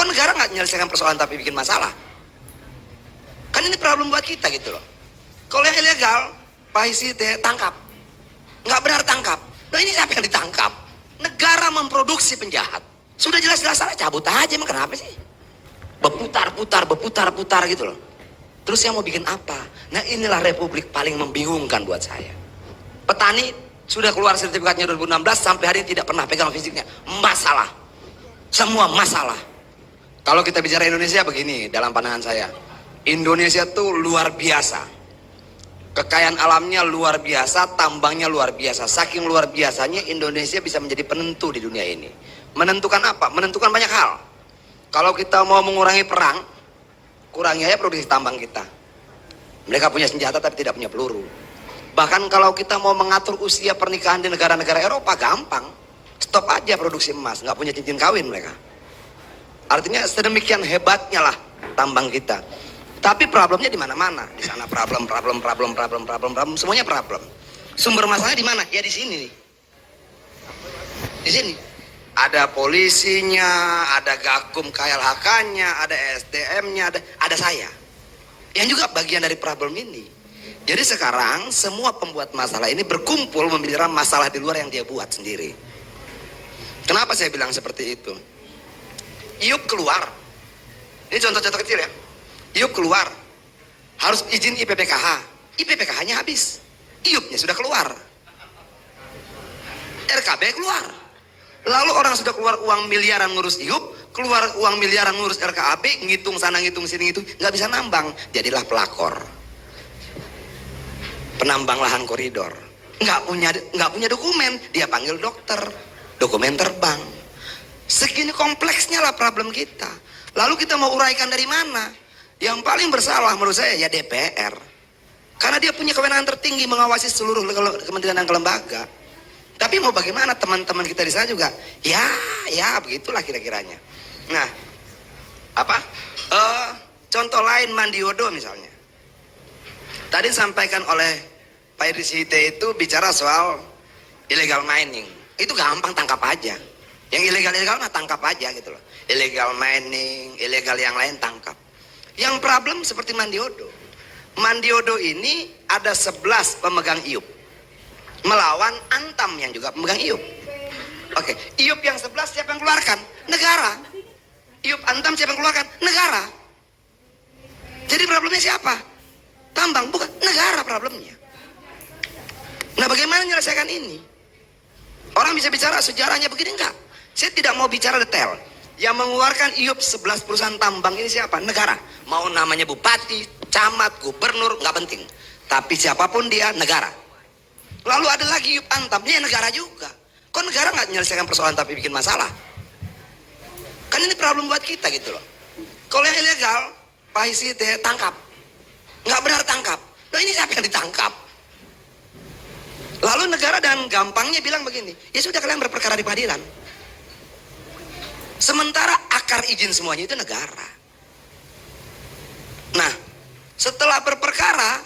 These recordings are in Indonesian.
Kok negara nggak menyelesaikan persoalan tapi bikin masalah? Kan ini problem buat kita gitu loh. Kalau yang ilegal, Pak Hisite tangkap. Nggak benar tangkap. Nah ini siapa yang ditangkap? Negara memproduksi penjahat. Sudah jelas-jelas salah, cabut aja, emang kenapa sih? Berputar-putar gitu loh. Terus yang mau bikin apa? Nah inilah republik paling membingungkan buat saya. Petani sudah keluar sertifikatnya 2016, sampai hari ini tidak pernah pegang fisiknya. Masalah. Semua masalah. Kalau kita bicara Indonesia begini, dalam pandangan saya. Indonesia tuh luar biasa. Kekayaan alamnya luar biasa, tambangnya luar biasa. Saking luar biasanya Indonesia bisa menjadi penentu di dunia ini. Menentukan apa? Menentukan banyak hal. Kalau kita mau mengurangi perang, kurangi aja produksi tambang kita. Mereka punya senjata tapi tidak punya peluru. Bahkan kalau kita mau mengatur usia pernikahan di negara-negara Eropa, gampang. Stop aja produksi emas, nggak punya cincin kawin mereka. Artinya sedemikian hebatnya lah tambang kita. Tapi problemnya di mana-mana. Di sana problem, semuanya problem. Sumber masalahnya di mana? Ya di sini nih. Di sini. Ada polisinya, ada Gakum KLHK-nya, ada SDM-nya, ada saya. Yang juga bagian dari problem ini. Jadi sekarang semua pembuat masalah ini berkumpul membicarakan masalah di luar yang dia buat sendiri. Kenapa saya bilang seperti itu? Iup keluar. Ini contoh-contoh kecil ya. Iup keluar. Harus izin IPPKH. IPPKH-nya habis. Iupnya sudah keluar. RKB keluar. Lalu orang sudah keluar uang miliaran ngurus Iup, keluar uang miliaran ngurus RKAP, ngitung sana ngitung sini ngitung, nggak bisa nambang, jadilah pelakor, penambang lahan koridor, nggak punya dokumen, dia panggil dokter, dokumen terbang. Segini kompleksnya lah problem kita. Lalu kita mau uraikan dari mana? Yang paling bersalah menurut saya ya DPR, karena dia punya kewenangan tertinggi mengawasi seluruh kementerian dan lembaga. Tapi mau bagaimana teman-teman kita di sana juga, ya begitulah kira-kiranya. Nah, contoh lain Mandiodo misalnya. Tadi disampaikan oleh Pak Hisite itu bicara soal illegal mining. Itu gampang, tangkap aja. Yang ilegal mah tangkap aja gitu loh. Illegal mining, ilegal yang lain tangkap. Yang problem seperti Mandiodo. Mandiodo ini ada 11 pemegang Iup. Melawan Antam yang juga pemegang Iup. Oke, Iup yang 11 siapa yang keluarkan? Negara. Iup Antam siapa yang keluarkan? Negara. Jadi problemnya siapa? Tambang, bukan negara problemnya. Nah bagaimana menyelesaikan ini? Orang bisa bicara sejarahnya begini enggak? Saya tidak mau bicara detail. Yang mengeluarkan Iup 11 perusahaan tambang ini siapa? Negara. Mau namanya bupati, camat, gubernur, nggak penting. Tapi siapapun dia, negara. Lalu ada lagi Iup Antam, ini negara juga. Kok negara nggak menyelesaikan persoalan tapi bikin masalah? Kan ini problem buat kita gitu loh. Kalau yang ilegal, Pak Hisite tangkap. Nggak benar tangkap. Nah ini siapa yang ditangkap? Lalu negara dan gampangnya bilang begini, ya sudah kalian berperkara di pengadilan. Sementara akar izin semuanya itu negara. Nah, setelah berperkara,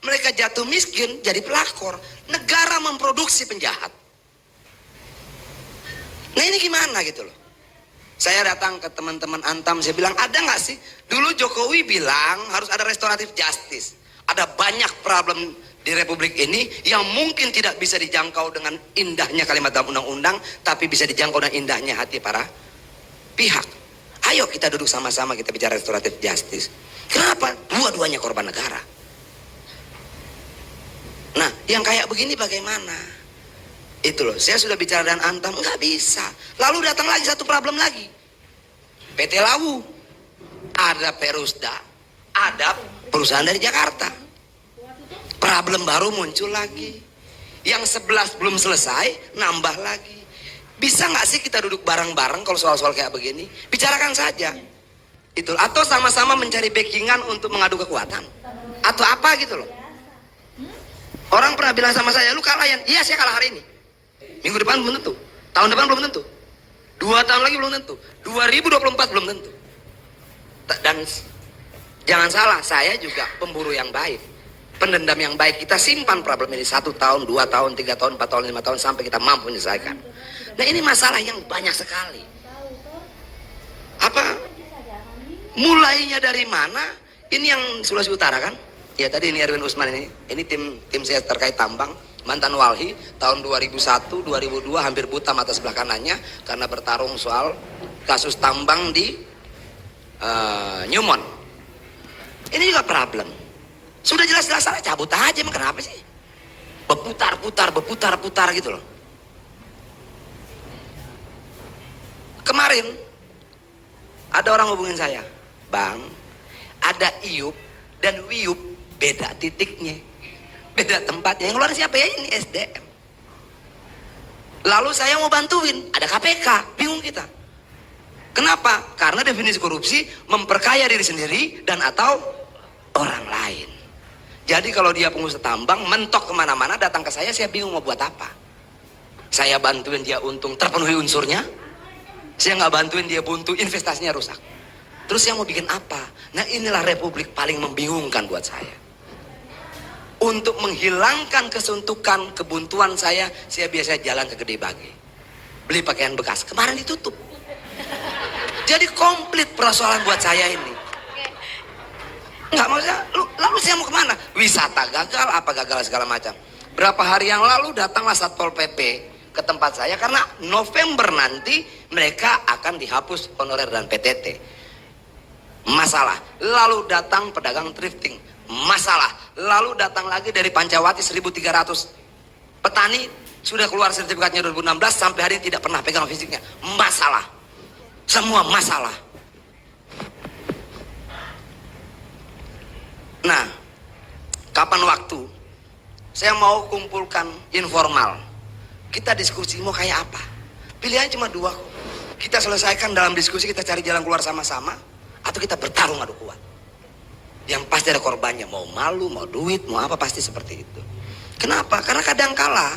mereka jatuh miskin, jadi pelakor. Negara memproduksi penjahat. Nah ini gimana gitu loh. Saya datang ke teman-teman Antam, saya bilang, ada nggak sih? Dulu Jokowi bilang harus ada restoratif justice. Ada banyak problem di republik ini yang mungkin tidak bisa dijangkau dengan indahnya kalimat dalam undang-undang, tapi bisa dijangkau dengan indahnya hati para pihak. Ayo kita duduk sama-sama, kita bicara restoratif justice. Kenapa? Dua-duanya korban negara. Nah, yang kayak begini bagaimana? Itu loh, saya sudah bicara dengan Antam, nggak bisa. Lalu datang lagi satu problem lagi. PT Lawu, ada Perusda, ada perusahaan dari Jakarta. Problem baru muncul lagi. Yang 11 belum selesai, nambah lagi. Bisa nggak sih kita duduk bareng-bareng kalau soal-soal kayak begini? Bicarakan saja. Itu, atau sama-sama mencari backingan untuk mengadu kekuatan. Atau apa gitu loh. Orang pernah bilang sama saya, lu kalah ya? Iya, saya kalah hari ini. Minggu depan belum tentu. Tahun depan belum tentu. 2 tahun lagi belum tentu. 2024 belum tentu. Dan jangan salah, saya juga pemburu yang baik. Pendendam yang baik. Kita simpan problem ini 1 tahun, 2 tahun, 3 tahun, 4 tahun, 5 tahun sampai kita mampu menyelesaikan. Nah ini masalah yang banyak sekali. Mulainya dari mana? Ini yang Sulawesi Utara kan? Ya tadi ini Erwin Usman ini tim saya terkait tambang, mantan walhi tahun 2001 2002 hampir buta mata sebelah kanannya karena bertarung soal kasus tambang di Newmont. Ini juga problem. Sudah jelas-jelas salah, cabut aja, emang kenapa sih? Berputar-putar gitu loh. Kemarin ada orang hubungin saya, Bang, ada Iup dan Wiup beda titiknya, beda tempatnya. Yang keluar siapa ya? Ini SDM. Lalu saya mau bantuin, ada KPK, bingung kita. Kenapa? Karena definisi korupsi memperkaya diri sendiri dan atau orang lain. Jadi kalau dia pengusaha tambang mentok kemana-mana datang ke saya bingung mau buat apa. Saya bantuin dia untung terpenuhi unsurnya, saya nggak bantuin dia buntu investasinya rusak. Terus yang mau bikin apa? Nah inilah republik paling membingungkan buat saya. Untuk menghilangkan kesuntukan, kebuntuan saya biasa jalan ke Gede Bage, beli pakaian bekas. Kemarin ditutup. Jadi komplit persoalan buat saya ini. Nggak maksudnya, lalu saya mau kemana? Wisata gagal, apa gagal segala macam. Berapa hari yang lalu datanglah Satpol PP ke tempat saya karena November nanti mereka akan dihapus honorer dan PTT. Masalah. Lalu datang pedagang thrifting. Masalah. Lalu datang lagi dari Pancawati 1.300 petani sudah keluar sertifikatnya 2016 sampai hari ini tidak pernah pegang fisiknya. Masalah. Semua masalah. Nah, kapan waktu saya mau kumpulkan informal, kita diskusi mau kayak apa? Pilihannya cuma dua kok. Kita selesaikan dalam diskusi, kita cari jalan keluar sama-sama, atau kita bertarung adu kuat. Yang pasti ada korbannya, mau malu, mau duit, mau apa, pasti seperti itu. Kenapa? Karena kadang kala